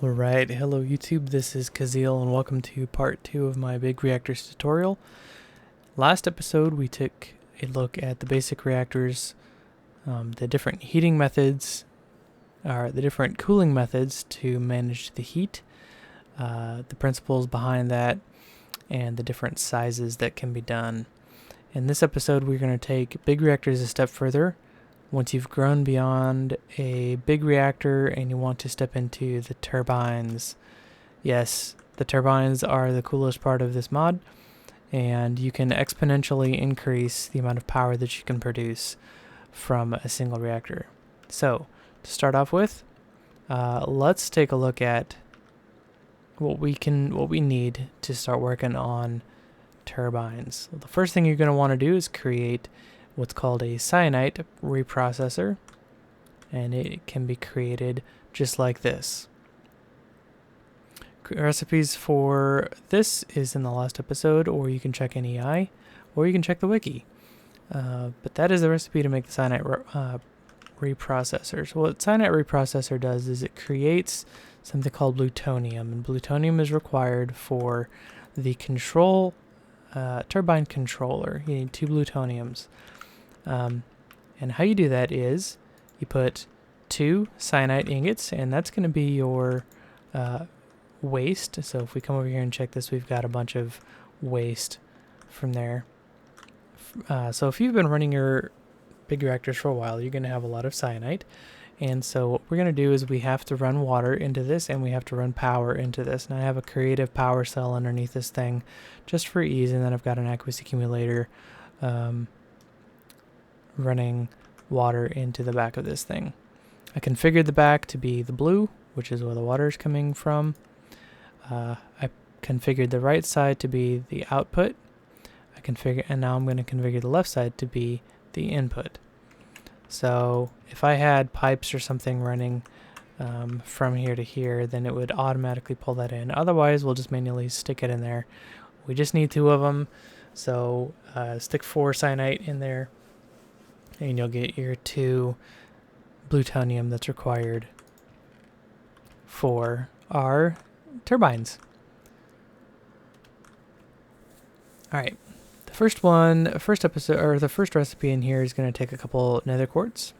Alright, hello YouTube, this is Kazeel and welcome to part 2 of my Big Reactors tutorial. Last episode we took a look at the basic reactors, the different heating methods, or the different cooling methods to manage the heat, the principles behind that, and the different sizes that can be done. In this episode we're going to take big reactors a step further. Once you've grown beyond a big reactor and you want to step into the turbines. Yes, the turbines are the coolest part of this mod, and you can exponentially increase the amount of power that you can produce from a single reactor. So, to start off with, let's take a look at what we need to start working on turbines. Well, the first thing you're going to want to do is create what's called a cyanide reprocessor, and it can be created just like this. Recipes for this is in the last episode, or you can check NEI, or you can check the wiki. But that is the recipe to make the cyanide reprocessor. So what cyanide reprocessor does is it creates something called plutonium, and plutonium is required for the turbine controller. You need 2 plutoniums. And how you do that is you put 2 cyanide ingots, and that's going to be your waste. So if we come over here and check this, we've got a bunch of waste from there. So if you've been running your big reactors for a while, you're going to have a lot of cyanide. And so what we're going to do is we have to run water into this, and we have to run power into this. And I have a creative power cell underneath this thing just for ease, and then I've got an aqueous accumulator running water into the back of this thing. I configured the back to be the blue, which is where the water is coming from. I configured the right side to be the output. And now I'm going to configure the left side to be the input. So if I had pipes or something running from here to here, then it would automatically pull that in. Otherwise, we'll just manually stick it in there. We just need 2 of them, so stick 4 cyanide in there, and you'll get your 2 plutonium that's required for our turbines. Alright, the first recipe in here is going to take a couple nether quartz,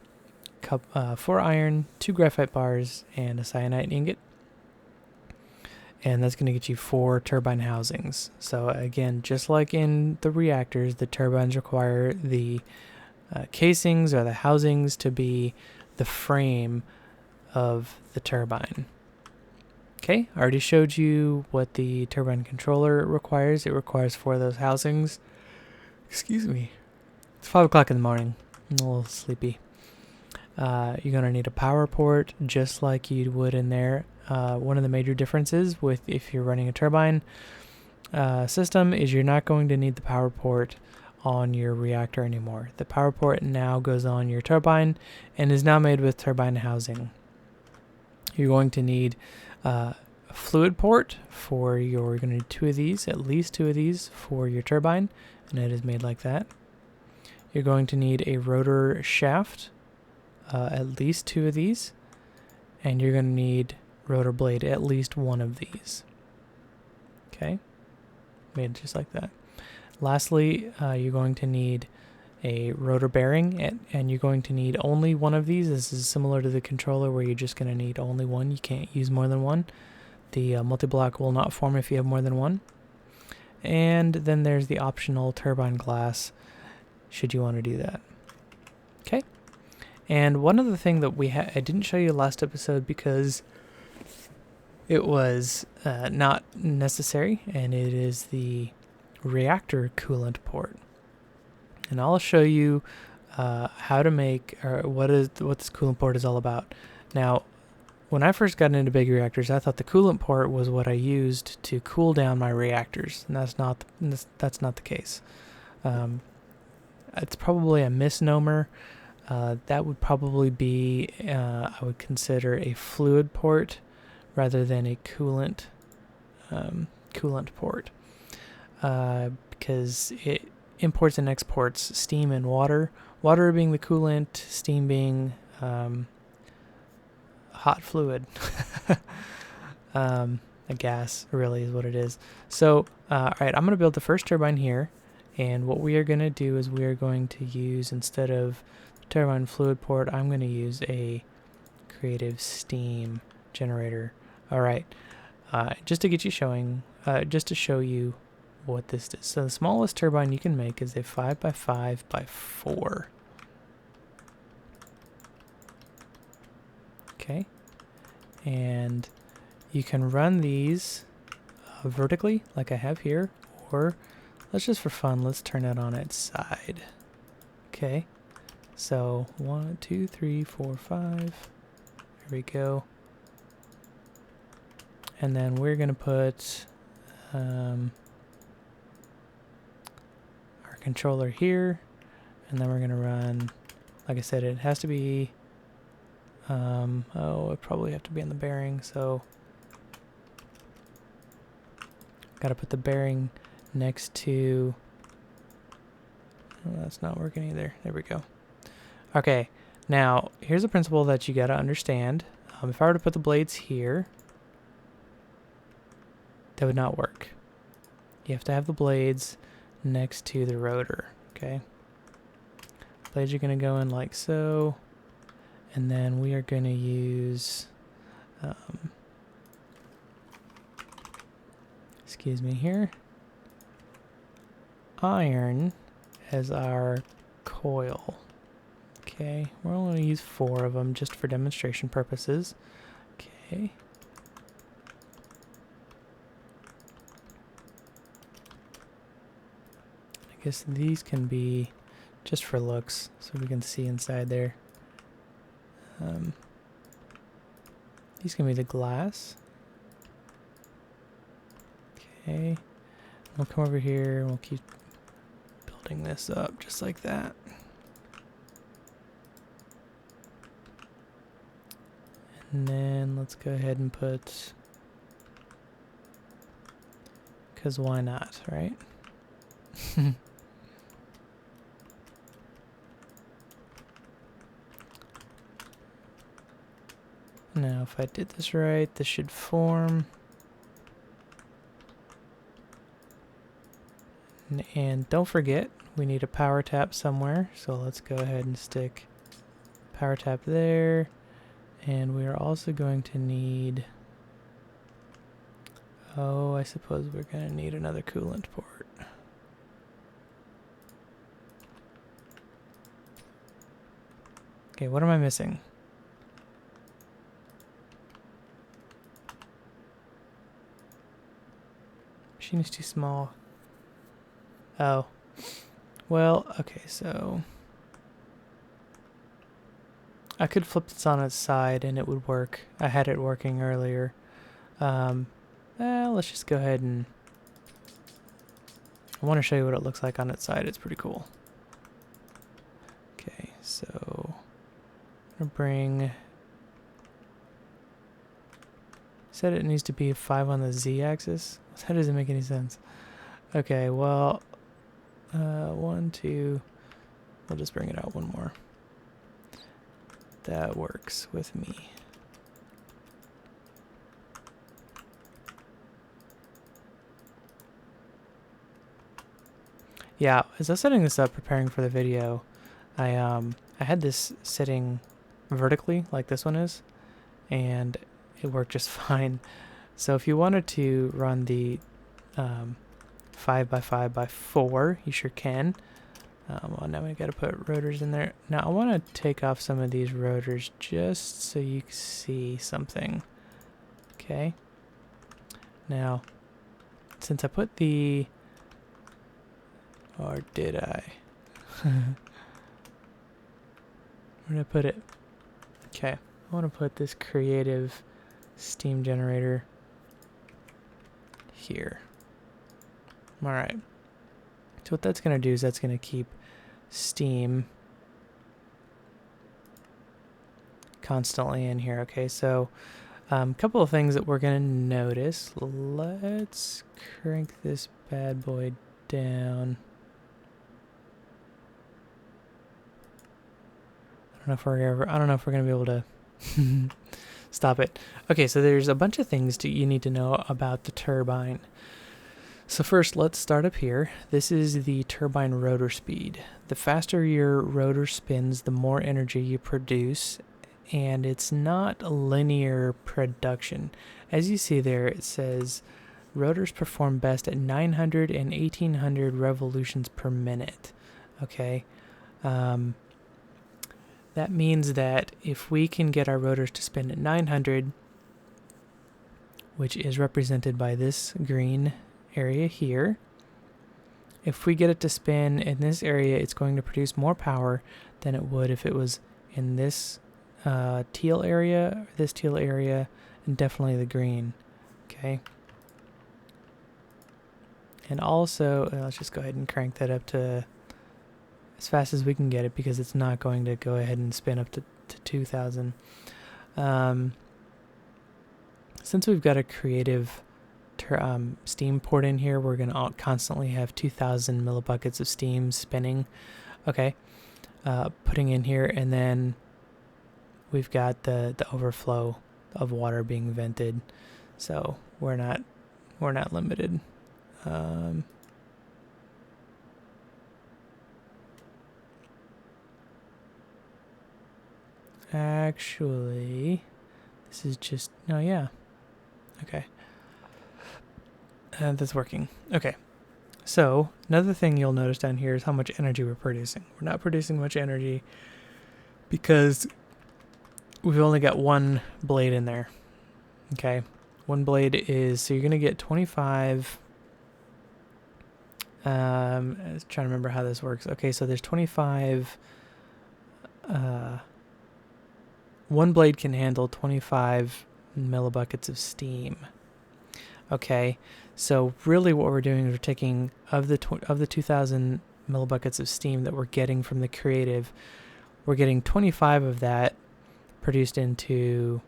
4 iron, 2 graphite bars, and a cyanide ingot. And that's going to get you 4 turbine housings. So again, just like in the reactors, the turbines require the casings or the housings to be the frame of the turbine. Okay, I already showed you what the turbine controller requires. It requires 4 of those housings. Excuse me. It's 5 o'clock in the morning. I'm a little sleepy. You're going to need a power port just like you would in there. One of the major differences with if you're running a turbine system is you're not going to need the power port on your reactor anymore. The power port now goes on your turbine and is now made with turbine housing. You're going to need a fluid port for you're going to need 2 of these, at least 2 of these for your turbine, and it is made like that. You're going to need a rotor shaft, at least 2 of these, and you're going to need rotor blade, at least 1 of these. Okay, made just like that. Lastly, you're going to need a rotor bearing, and you're going to need only 1 of these. This is similar to the controller where you're just going to need only 1. You can't use more than 1. The multi-block will not form if you have more than 1. And then there's the optional turbine glass, should you want to do that. Okay. And one other thing that I didn't show you last episode because it was not necessary, and it is the reactor coolant port. And I'll show you how to make, or what this coolant port is all about. Now, when I first got into big reactors, I thought the coolant port was what I used to cool down my reactors, and that's not the case. It's probably a misnomer. That would probably be, I would consider a fluid port rather than a coolant port, because it imports and exports steam and water. Water being the coolant, steam being hot fluid. A gas really is what it is. So, alright, I'm going to build the first turbine here. And what we are going to do is we are going to use, instead of turbine fluid port, I'm going to use a creative steam generator. Alright, just to get you just to show you what this is. So the smallest turbine you can make is a 5x5x4. Okay, and you can run these vertically like I have here, or let's just for fun, let's turn it on its side. Okay, so 1, 2, 3, 4, 5. There we go. And then we're going to put our controller here, and then we're going to run, like I said, it has to be, it probably have to be on the bearing, so got to put the bearing next to, oh, that's not working either. There we go. Okay, now here's a principle that you got to understand. If I were to put the blades here, that would not work. You have to have the blades next to the rotor, okay? Blades are going to go in like so, and then we are going to use, excuse me here, iron as our coil. Okay, we're only going to use 4 of them just for demonstration purposes. Okay. I guess these can be just for looks, so we can see inside there. These can be the glass. Okay, we'll come over here and we'll keep building this up just like that. And then let's go ahead and put, because why not, right? Now, if I did this right, this should form. And don't forget, we need a power tap somewhere. So let's go ahead and stick power tap there. And we are also going to need, oh, I suppose we're going to need another coolant port. Okay, what am I missing? Machine is too small. Oh. Well, okay, so I could flip this on its side and it would work. I had it working earlier. Let's just go ahead and, I want to show you what it looks like on its side. It's pretty cool. Okay, so I'm going to bring, said it needs to be 5 on the z-axis. That doesn't make any sense. Okay, well, 1, 2, we'll just bring it out one more. That works with me. Yeah, as I was setting this up, preparing for the video, I had this sitting vertically like this one is, and it worked just fine. So if you wanted to run the 5x5x4, you sure can. Well, now we got to put rotors in there. Now I want to take off some of these rotors just so you can see something. Okay. Now, since I put the, or did I? Where did I put it? Okay, I want to put this creative steam generator here. Alright. So what that's going to do is that's going to keep steam constantly in here. Okay, so a couple of things that we're going to notice. Let's crank this bad boy down. I don't know if we're going to be able to Stop it. Okay, so there's a bunch of things you need to know about the turbine. So first, let's start up here. This is the turbine rotor speed. The faster your rotor spins, the more energy you produce, and it's not a linear production. As you see there, it says rotors perform best at 900 and 1800 revolutions per minute. Okay, that means that if we can get our rotors to spin at 900, which is represented by this green area here, if we get it to spin in this area, it's going to produce more power than it would if it was in this teal area, and definitely the green. Okay. And also, let's just go ahead and crank that up to as fast as we can get it, because it's not going to go ahead and spin up to 2000. Since we've got a creative steam port in here, we're going to constantly have 2000 millibuckets of steam spinning. Okay, putting in here, and then we've got the overflow of water being vented, so we're not limited. Actually, this is just, no, yeah. Okay. That's working. Okay. So, another thing you'll notice down here is how much energy we're producing. We're not producing much energy because we've only got one blade in there. Okay. One blade is, so you're going to get 25. I was trying to remember how this works. Okay, so there's 25. One blade can handle 25 millibuckets of steam. Okay, so really what we're doing is we're taking of the 2000 millibuckets of steam that we're getting from the creative, we're getting 25 of that produced into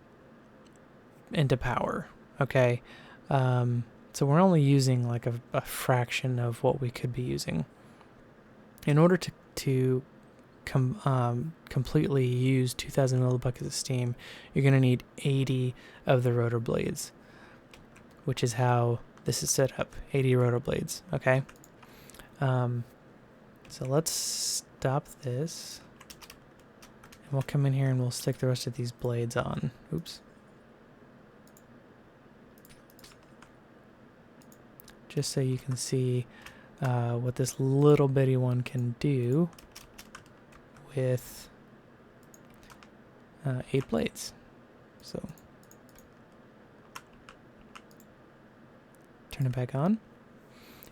power. Okay, so we're only using like a fraction of what we could be using. In order to completely use 2000 millibuckets of steam, you're going to need 80 of the rotor blades, which is how this is set up. 80 rotor blades. Okay. So let's stop this, and we'll come in here and we'll stick the rest of these blades on. Oops. Just so you can see what this little bitty one can do with 8 blades. So turn it back on,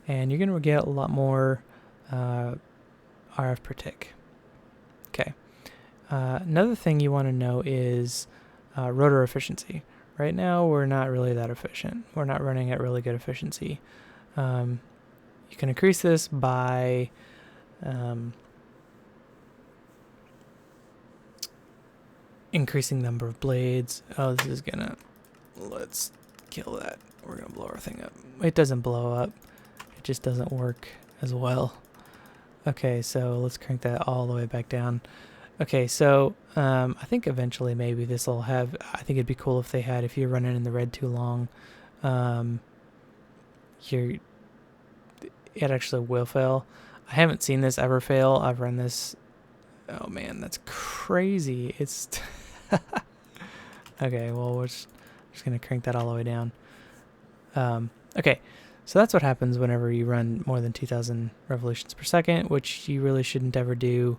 and you're going to get a lot more RF per tick. Okay. Another thing you want to know is rotor efficiency. Right now, we're not really that efficient. We're not running at really good efficiency. You can increase this by increasing the number of blades. Oh, this is gonna, let's kill that. We're gonna blow our thing up. It doesn't blow up. It just doesn't work as well. Okay, so let's crank that all the way back down. Okay, so I think eventually maybe this will have, I think it'd be cool if they had, if you're running in the red too long, it actually will fail. I haven't seen this ever fail. I've run this. Oh man, that's crazy. It's okay, well, we're just gonna crank that all the way down. Okay, so that's what happens whenever you run more than 2000 revolutions per second, which you really shouldn't ever do.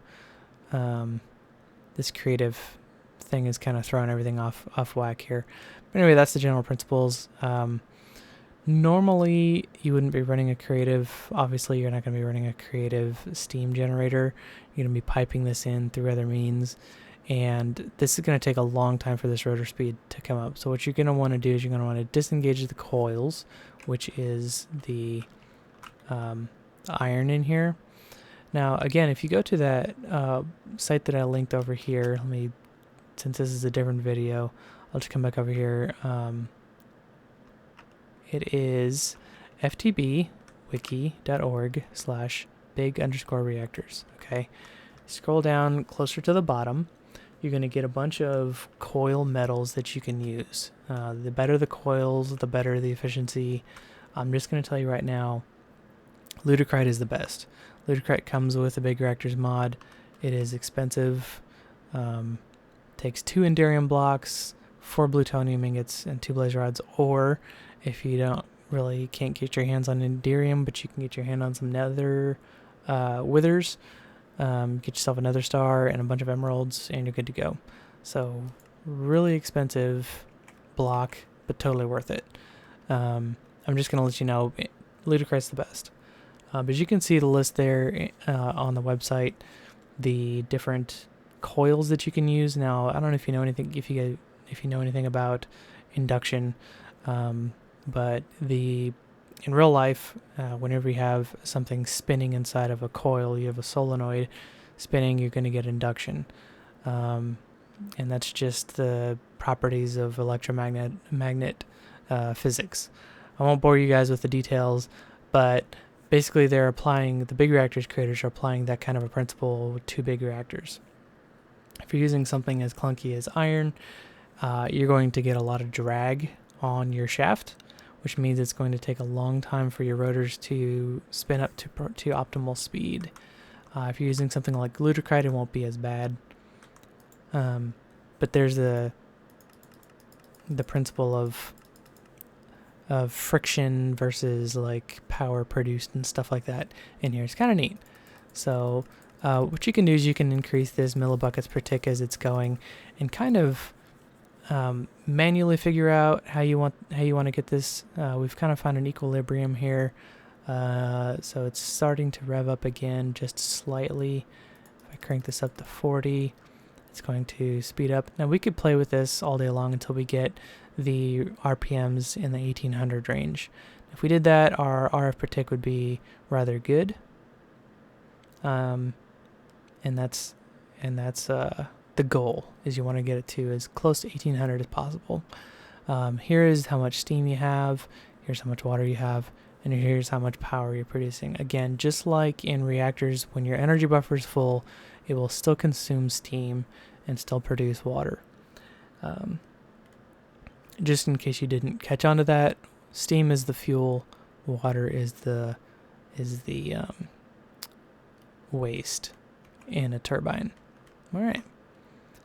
This creative thing is kind of throwing everything off whack here. But anyway, that's the general principles. Normally, you wouldn't be running a creative. Obviously, you're not going to be running a creative steam generator. You're going to be piping this in through other means. And this is going to take a long time for this rotor speed to come up. So what you're going to want to do is you're going to want to disengage the coils, which is the iron in here. Now, again, if you go to that site that I linked over here, since this is a different video, I'll just come back over here. It is ftbwiki.org/big_reactors. Okay, scroll down closer to the bottom. you're going to get a bunch of coil metals that you can use. The better the coils, the better the efficiency. I'm just going to tell you right now, Ludicrite is the best. Ludicrite comes with a Big Reactors mod. It is expensive. Takes 2 Enderium blocks, 4 plutonium ingots, and 2 blaze rods. Or if you can't get your hands on Enderium, but you can get your hand on some nether withers, get yourself another star and a bunch of emeralds, and you're good to go. So really expensive block, but totally worth it. I'm just going to let you know, Ludicrite's the best. But you can see the list there on the website, the different coils that you can use. Now, I don't know if you know anything, if you know anything about induction, but in real life, whenever you have something spinning inside of a coil, you have a solenoid spinning, you're going to get induction. And that's just the properties of magnet physics. I won't bore you guys with the details, but basically the Big Reactors creators are applying that kind of a principle to Big Reactors. If you're using something as clunky as iron, you're going to get a lot of drag on your shaft, which means it's going to take a long time for your rotors to spin up to optimal speed. If you're using something like Ludicrite, it won't be as bad. But there's the principle of friction versus like power produced and stuff like that in here. It's kind of neat. So what you can do is you can increase this millibuckets per tick as it's going, and kind of manually figure out how you want to get this. We've kind of found an equilibrium here, so it's starting to rev up again just slightly. If I crank this up to 40, it's going to speed up. Now we could play with this all day long until we get the RPMs in the 1800 range. If we did that, our RF per tick would be rather good. And that's the goal, is you want to get it to as close to 1800 as possible. Here is how much steam you have, here's how much water you have, and here's how much power you're producing. Again, just like in reactors, when your energy buffer is full, it will still consume steam and still produce water. Just in case you didn't catch on to that, steam is the fuel, water is the waste in a turbine. All right,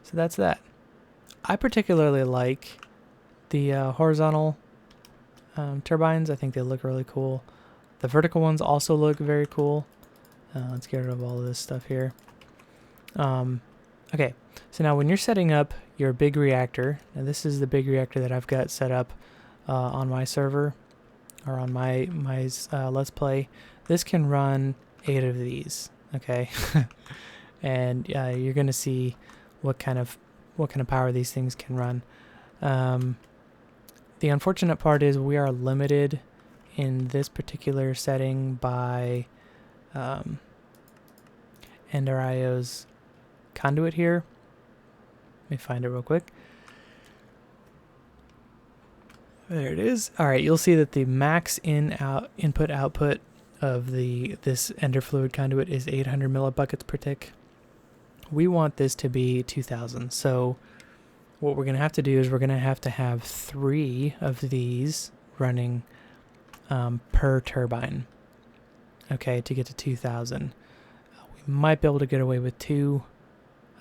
so that's that. I particularly like the horizontal turbines. I think they look really cool. The vertical ones also look very cool. Let's get rid of all of this stuff here. Okay, so now when you're setting up your big reactor, and this is the big reactor that I've got set up on my server, or on my Let's Play. This can run 8 of these, okay? And you're gonna see what kind of power these things can run. The unfortunate part is we are limited in this particular setting by EnderIO's conduit here. Let me find it real quick. There it is. All right, you'll see that the max input output of this Ender fluid conduit is 800 millibuckets per tick. We want this to be 2000. So what we're going to have to do is we're going to have 3 of these running per turbine, okay, to get to 2000. We might be able to get away with 2.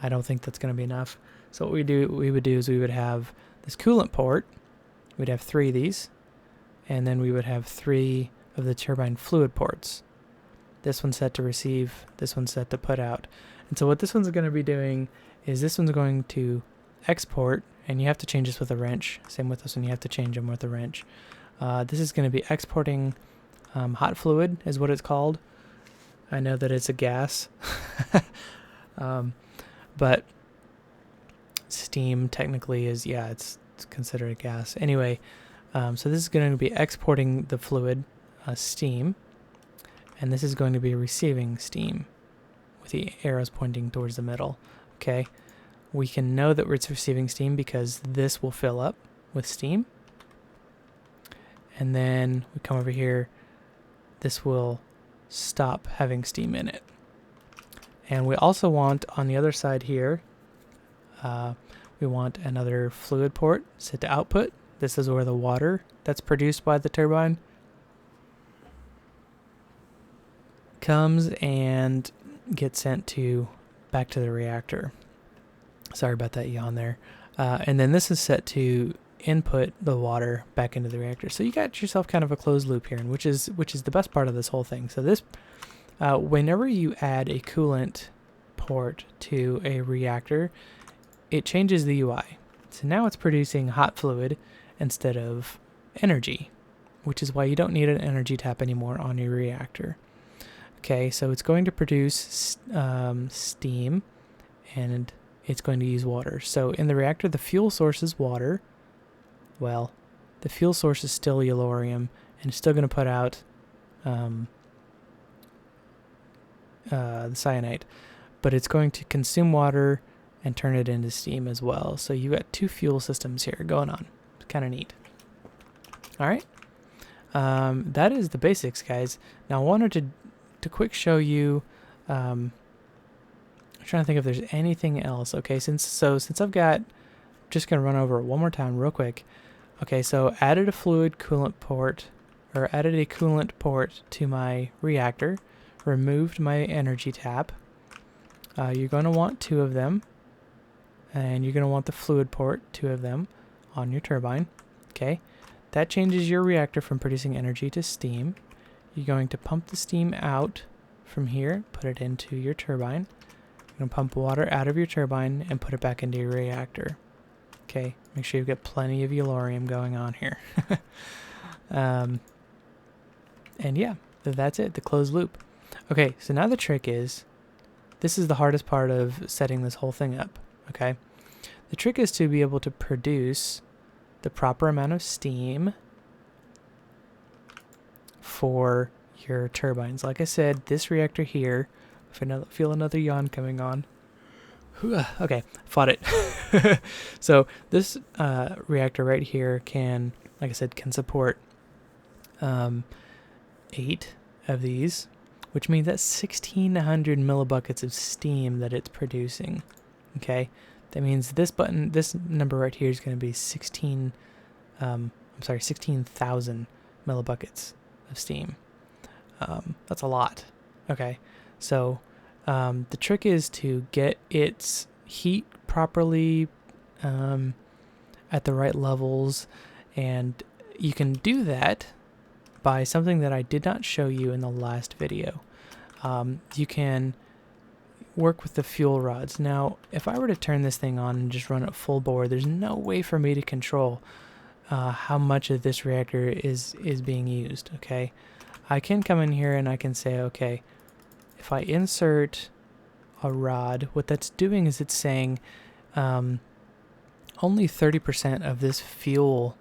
I don't think that's going to be enough. So what we would do is we would have this coolant port. We'd have 3 of these, and then we would have 3 of the turbine fluid ports. This one's set to receive, this one's set to put out. And so what this one's going to be doing is this one's going to export, and you have to change this with a wrench. Same with this one, you have to change them with a wrench. This is going to be exporting hot fluid, is what it's called. I know that it's a gas, but steam technically is, it's considered a gas. Anyway, so this is going to be exporting the fluid, steam, and this is going to be receiving steam with the arrows pointing towards the middle. Okay, we can know that it's receiving steam because this will fill up with steam, and then we come over here, this will stop having steam in it. And we also want on the other side here We want another fluid port set to output. This is where the water that's produced by the turbine comes and gets sent back to the reactor. Sorry about that yawn there. And then this is set to input the water back into the reactor. So you got yourself kind of a closed loop here, and which is the best part of this whole thing. So this, whenever you add a coolant port to a reactor, it changes the UI. So now it's producing hot fluid instead of energy, which is why you don't need an energy tap anymore on your reactor. Okay, so it's going to produce steam, and it's going to use water. So in the reactor, the fuel source is water. Well, the fuel source is still yellorium, and it's still going to put out the cyanide. But it's going to consume water and turn it into steam as well. So you got two fuel systems here going on. It's kind of neat. All right. That is the basics, guys. Now I wanted to quick show you, I'm trying to think if there's anything else. Okay, since I've got, just gonna run over it one more time real quick. Okay, so added a coolant port to my reactor, removed my energy tap. You're going to want two of them, and you're going to want the fluid port, two of them, on your turbine. Okay, that changes your reactor from producing energy to steam. You're going to pump the steam out from here, put it into your turbine. You're going to pump water out of your turbine and put it back into your reactor. Okay, make sure you've got plenty of yellorium going on here. And yeah, that's it, the closed loop. Okay, so now the trick is, this is the hardest part of setting this whole thing up, okay? The trick is to be able to produce the proper amount of steam for your turbines. Like I said, this reactor here, if I feel another yawn coming on. Okay, fought it. So this reactor right here can, like I said, can support 8 of these, which means that's 1,600 millibuckets of steam that it's producing. Okay, that means this number right here is going to be 16,000 millibuckets of steam. That's a lot. Okay, so the trick is to get its heat properly at the right levels, and you can do that by something that I did not show you in the last video. You can work with the fuel rods. Now, if I were to turn this thing on and just run it full bore, there's no way for me to control how much of this reactor is being used, okay? I can come in here and I can say, okay, if I insert a rod, what that's doing is it's saying only 30% of this fuel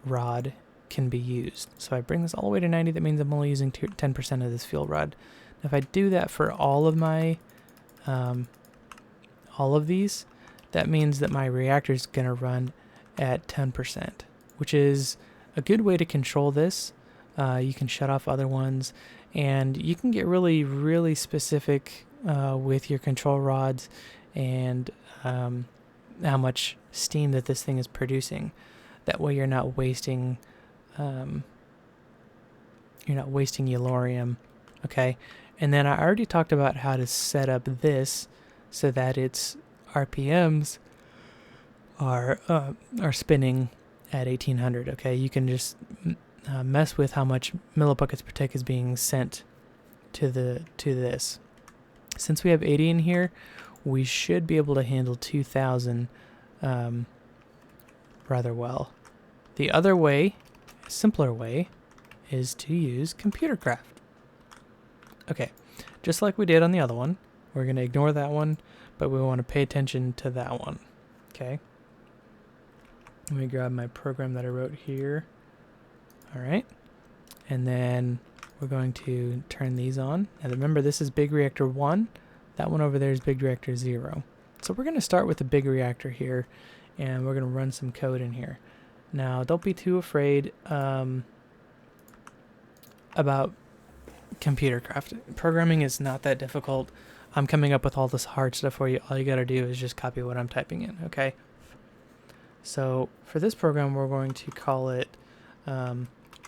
rod can be used. So I bring this all the way to 90, that means I'm only using 10% of this fuel rod. Now if I do that for all of my all of these, that means that my reactor is going to run at 10%, which is a good way to control this. You can shut off other ones, and you can get really, really specific with your control rods and how much steam that this thing is producing. That way you're not wasting yellorium, okay? And then I already talked about how to set up this so that its RPMs are spinning at 1800, okay? You can just mess with how much millibuckets per tick is being sent to this. Since we have 80 in here, we should be able to handle 2000 rather well. The other way, simpler way, is to use ComputerCraft. Okay, just like we did on the other one, we're going to ignore that one, but we want to pay attention to that one. Okay, let me grab my program that I wrote here. All right, and then we're going to turn these on. And remember, this is Big Reactor 1. That one over there is Big Reactor 0. So we're going to start with the Big Reactor here, and we're going to run some code in here. Now, don't be too afraid about ComputerCraft. Programming is not that difficult. I'm coming up with all this hard stuff for you. All you got to do is just copy what I'm typing in, okay? So for this program, we're going to call it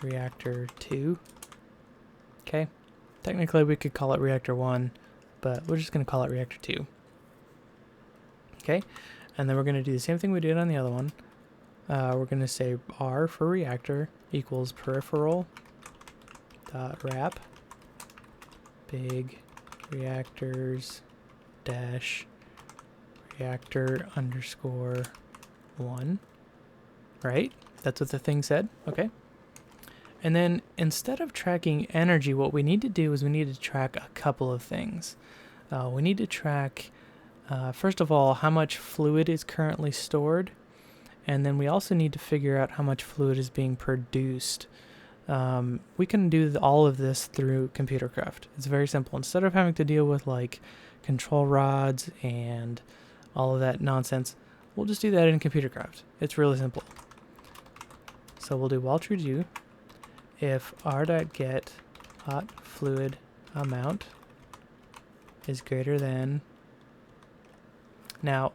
reactor 2, okay? Technically, we could call it reactor 1, but we're just going to call it reactor 2, okay? And then we're going to do the same thing we did on the other one. We're going to say R for reactor equals peripheral dot wrap big reactors dash reactor underscore 1, right? That's what the thing said, okay? And then instead of tracking energy, what we need to do is we need to track a couple of things. We need to track, first of all, how much fluid is currently stored. And then we also need to figure out how much fluid is being produced. We can do all of this through ComputerCraft. It's very simple. Instead of having to deal with like control rods and all of that nonsense, we'll just do that in ComputerCraft. It's really simple. So we'll do while true do if r.get hot fluid amount is greater than. Now,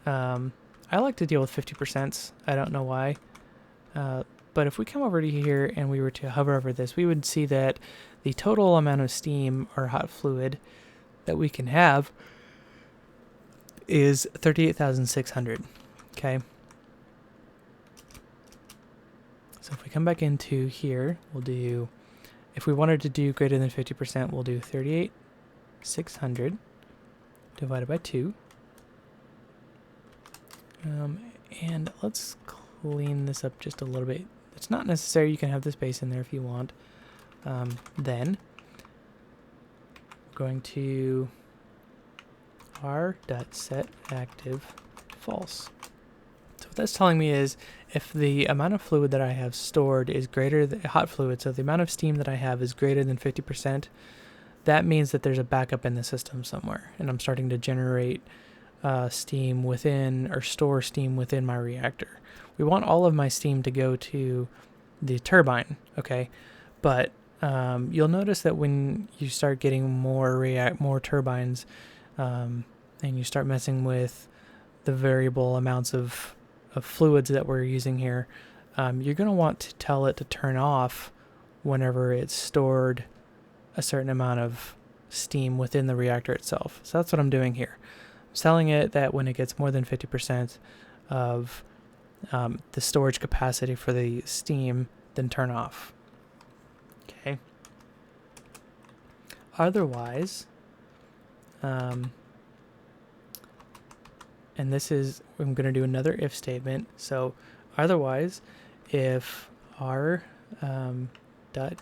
I like to deal with 50%. I don't know why. But if we come over to here and we were to hover over this, we would see that the total amount of steam or hot fluid that we can have is 38,600. Okay. So if we come back into here, we'll do, if we wanted to do greater than 50%, we'll do 38,600 divided by 2. And let's clean this up just a little bit. It's not necessary. You can have the space in there if you want. Then we're going to r.set active false. So what that's telling me is if the amount of fluid that I have stored is greater than hot fluid, so the amount of steam that I have is greater than 50%, that means that there's a backup in the system somewhere, and I'm starting to generate steam within, or store steam within my reactor. We want all of my steam to go to the turbine, okay? But you'll notice that when you start getting more turbines, and you start messing with the variable amounts of fluids that we're using here, you're going to want to tell it to turn off whenever it's stored a certain amount of steam within the reactor itself. So that's what I'm doing here. Telling it that when it gets more than 50% of the storage capacity for the steam, then turn off. Okay. Otherwise, and this is, I'm going to do another if statement. So otherwise, if r dot,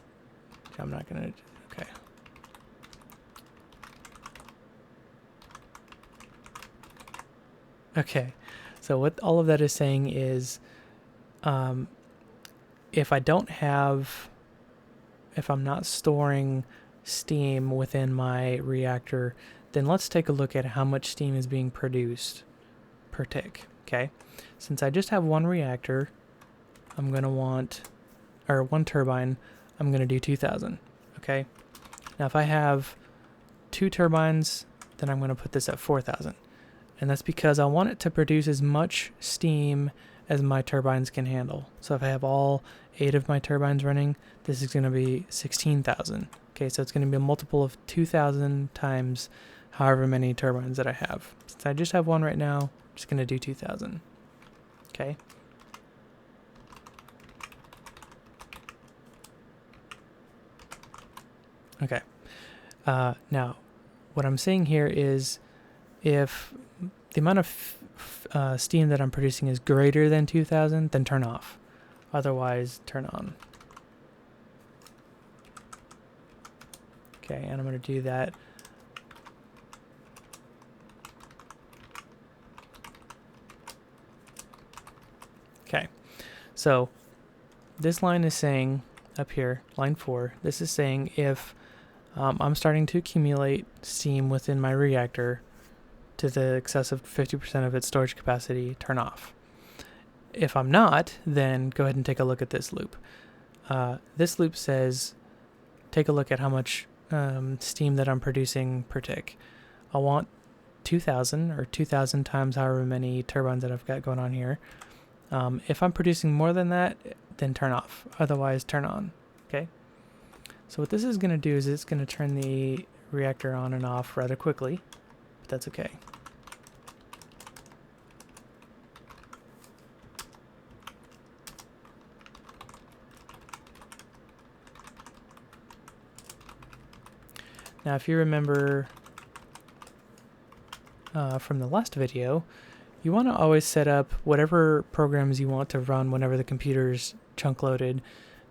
I'm not going to, okay. Okay, so what all of that is saying is, if I don't have, if I'm not storing steam within my reactor, then let's take a look at how much steam is being produced per tick, okay? Since I just have one reactor, I'm going to want, or one turbine, I'm going to do 2,000, okay? Now if I have 2 turbines, then I'm going to put this at 4,000. And that's because I want it to produce as much steam as my turbines can handle. So if I have all 8 of my turbines running, this is going to be 16,000. Okay, so it's going to be a multiple of 2,000 times however many turbines that I have. Since I just have one right now, I'm just going to do 2,000. Okay. Okay. Now, what I'm saying here is if the amount of steam that I'm producing is greater than 2,000, then turn off. Otherwise, turn on. Okay, and I'm going to do that. Okay, so this line is saying up here, line 4, this is saying if I'm starting to accumulate steam within my reactor to the excess of 50% of its storage capacity, turn off. If I'm not, then go ahead and take a look at this loop. This loop says, take a look at how much steam that I'm producing per tick. I want 2,000 or 2,000 times however many turbines that I've got going on here. If I'm producing more than that, then turn off. Otherwise, turn on. Okay. So what this is going to do is it's going to turn the reactor on and off rather quickly, but that's okay. Now, if you remember from the last video, you want to always set up whatever programs you want to run whenever the computer's chunk loaded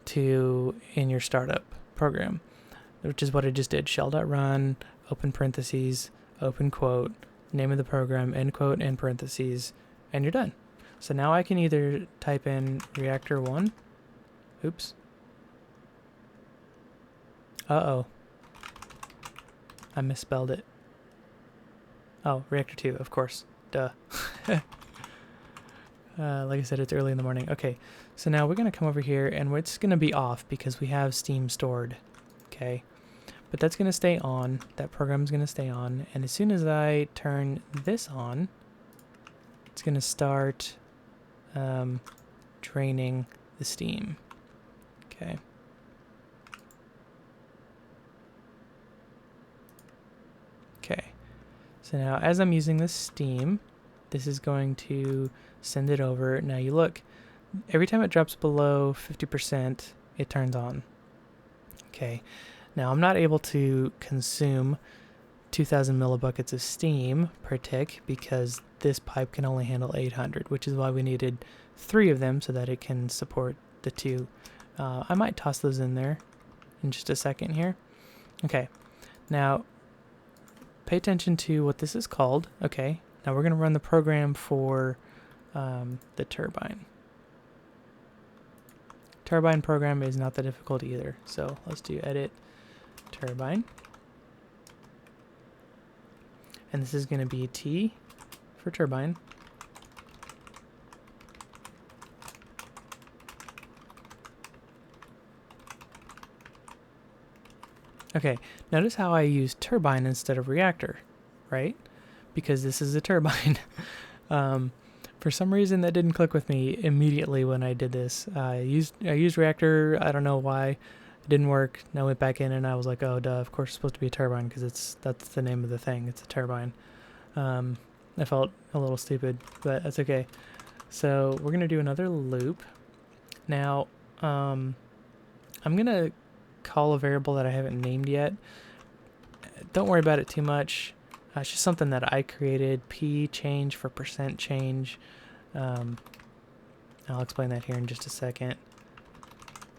to in your startup program, which is what I just did. Shell.run, open parentheses, open quote, name of the program, end quote, end parentheses, and you're done. So now I can either type in reactor 1. Oops. Uh-oh. I misspelled it. Oh, reactor 2, of course. Duh. Like I said, it's early in the morning. Okay, so now we're going to come over here, and it's going to be off because we have steam stored. Okay, but that's going to stay on. That program's going to stay on. And as soon as I turn this on, it's going to start draining the steam. Okay. Okay. So now as I'm using this steam, this is going to send it over. Now you look, every time it drops below 50%, it turns on. Okay. Now I'm not able to consume 2,000 millibuckets of steam per tick because this pipe can only handle 800, which is why we needed 3 of them so that it can support the 2. I might toss those in there in just a second here. Okay. Now pay attention to what this is called. Okay. Now we're going to run the program for the turbine. Turbine program is not that difficult either. So let's do edit turbine. And this is going to be T for turbine. Okay, notice how I use turbine instead of reactor, right? Because this is a turbine. For some reason that didn't click with me immediately when I did this. I used reactor, I don't know why. It didn't work. And I went back in and I was like, oh duh, of course it's supposed to be a turbine because that's the name of the thing. It's a turbine. I felt a little stupid, but that's okay. So we're going to do another loop. Now, I'm going to call a variable that I haven't named yet. Don't worry about it too much. It's just something that I created. P change for percent change. I'll explain that here in just a second.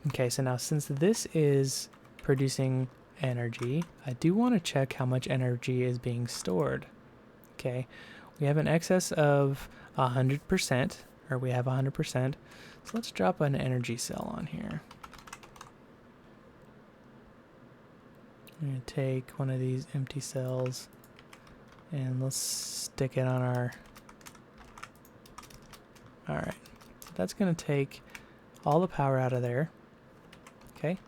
Okay, so now since this is producing energy, I do want to check how much energy is being stored. Okay, we have an excess of 100%, or we have 100%. So let's drop an energy cell on here. I'm going to take one of these empty cells and let's stick it on our... Alright, so that's going to take all the power out of there. Okay.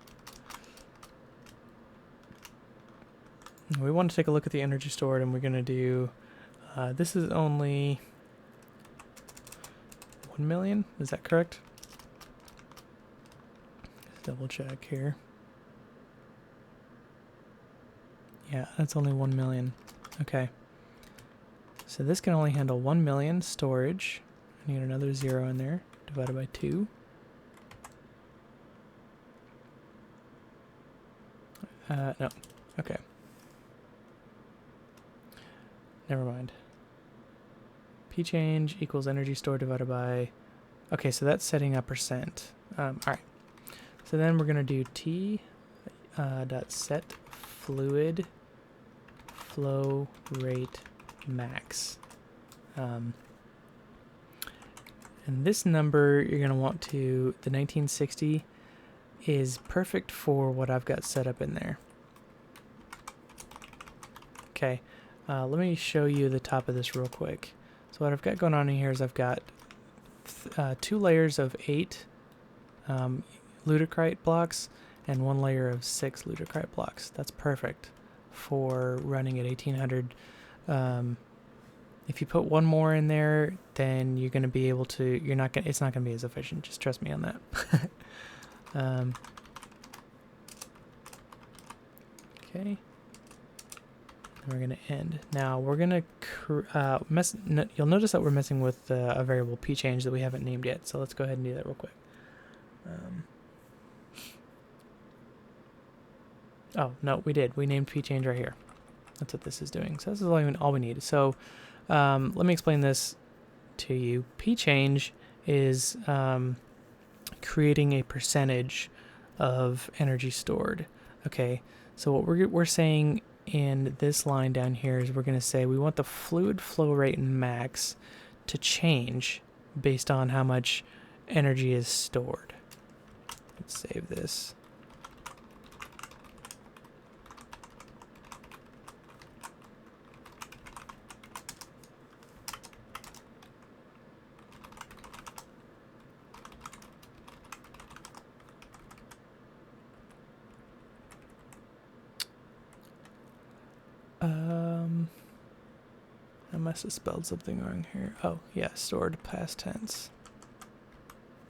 We want to take a look at the energy stored, and we're going to do... this is only 1 million, is that correct? Let's double check here. Yeah, that's only 1 million. Okay. So this can only handle 1 million storage. I need another 0 in there, divided by 2. No. Okay. Never mind. P change equals energy stored divided by... Okay, so that's setting a percent. Alright. So then we're going to do T dot set fluid flow rate max. And this number you're going to want to... The 1960 is perfect for what I've got set up in there. Okay. Let me show you the top of this real quick. So what I've got going on in here is I've got 2 layers of 8 lutecrite blocks, and 1 layer of 6 ludocrite blocks. That's perfect for running at 1800. If you put one more in there, then you're going to be able to, it's not going to be as efficient. Just trust me on that. Okay. We're going to end. Now we're going to you'll notice that we're messing with a variable p change that we haven't named yet. So let's go ahead and do that real quick. Oh, no, we did. We named p change right here. That's what this is doing. So this is all we need. So let me explain this to you. P change is creating a percentage of energy stored. Okay. So what we're saying in this line down here is we're going to say we want the fluid flow rate max to change based on how much energy is stored. Let's save this. I must have spelled something wrong here. Oh, yeah, stored past tense.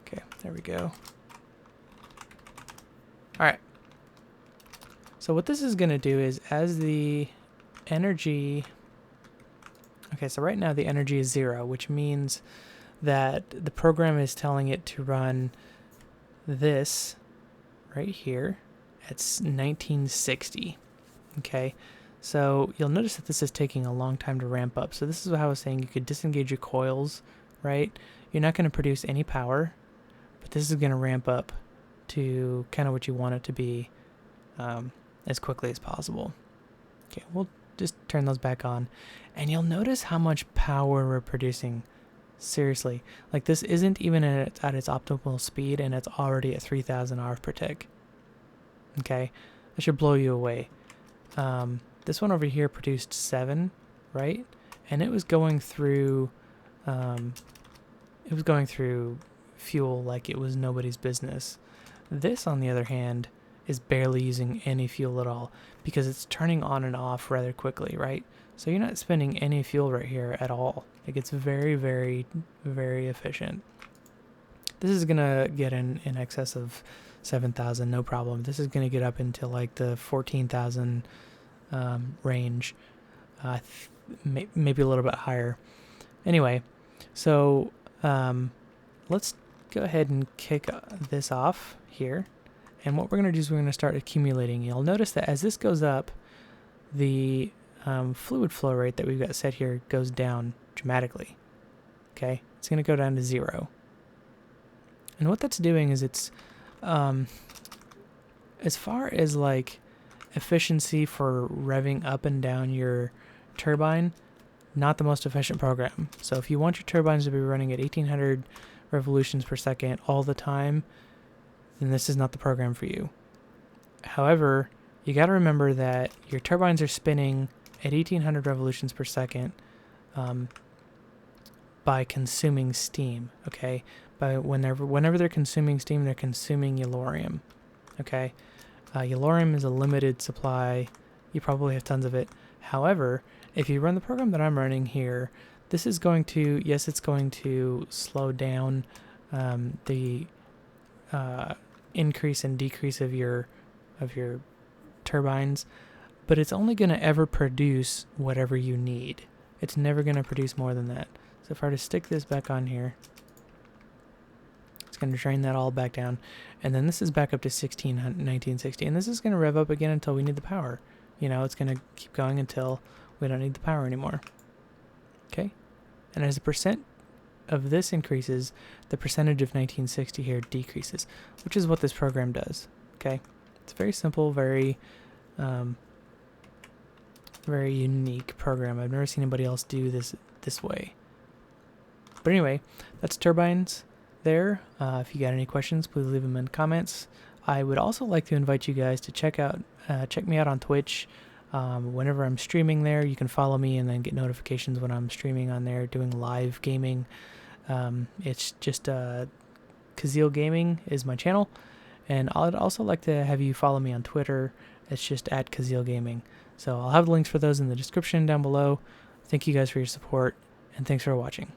Okay, there we go. All right. So what this is going to do is as the energy... Okay, so right now the energy is 0, which means that the program is telling it to run this right here at 1960. Okay. So you'll notice that this is taking a long time to ramp up. So this is what I was saying. You could disengage your coils, right? You're not going to produce any power, but this is going to ramp up to kind of what you want it to be as quickly as possible. Okay, we'll just turn those back on. And you'll notice how much power we're producing. Seriously. Like this isn't even at its optimal speed, and it's already at 3,000 RF per tick. Okay? That should blow you away. This one over here produced 7, right? And it was going through fuel like it was nobody's business. This, on the other hand, is barely using any fuel at all because it's turning on and off rather quickly, right? So you're not spending any fuel right here at all. Like it's very, very, very efficient. This is gonna get in excess of 7,000, no problem. This is gonna get up into like the 14,000 range, maybe a little bit higher. Anyway, so let's go ahead and kick this off here. And what we're going to do is we're going to start accumulating. You'll notice that as this goes up, the fluid flow rate that we've got set here goes down dramatically. Okay, it's going to go down to 0. And what that's doing is it's, as far as like efficiency for revving up and down your turbine, not the most efficient program. So if you want your turbines to be running at 1800 revolutions per second all the time, then this is not the program for you. However, you got to remember that your turbines are spinning at 1800 revolutions per second by consuming steam, okay? Whenever they're consuming steam, they're consuming yellorium, okay? Yellorium is a limited supply. You probably have tons of it. However, if you run the program that I'm running here, this is going to, yes, it's going to slow down the increase and decrease of your turbines, but it's only going to ever produce whatever you need. It's never going to produce more than that. So if I were to stick this back on here, it's going to drain that all back down. And then this is back up to 1960. And this is going to rev up again until we need the power. You know, it's going to keep going until we don't need the power anymore. Okay? And as the percent of this increases, the percentage of 1960 here decreases, which is what this program does. Okay? It's very simple, very very unique program. I've never seen anybody else do this way. But anyway, that's turbines there. If you got any questions, please leave them in comments. I would also like to invite you guys to check me out on Twitch. Whenever I'm streaming there, you can follow me and then get notifications when I'm streaming on there, doing live gaming. It's just Kazeel Gaming is my channel, And I'd also like to have you follow me on Twitter. It's just at Kazeel Gaming. So I'll have links for those in the description down below. Thank you guys for your support, and thanks for watching.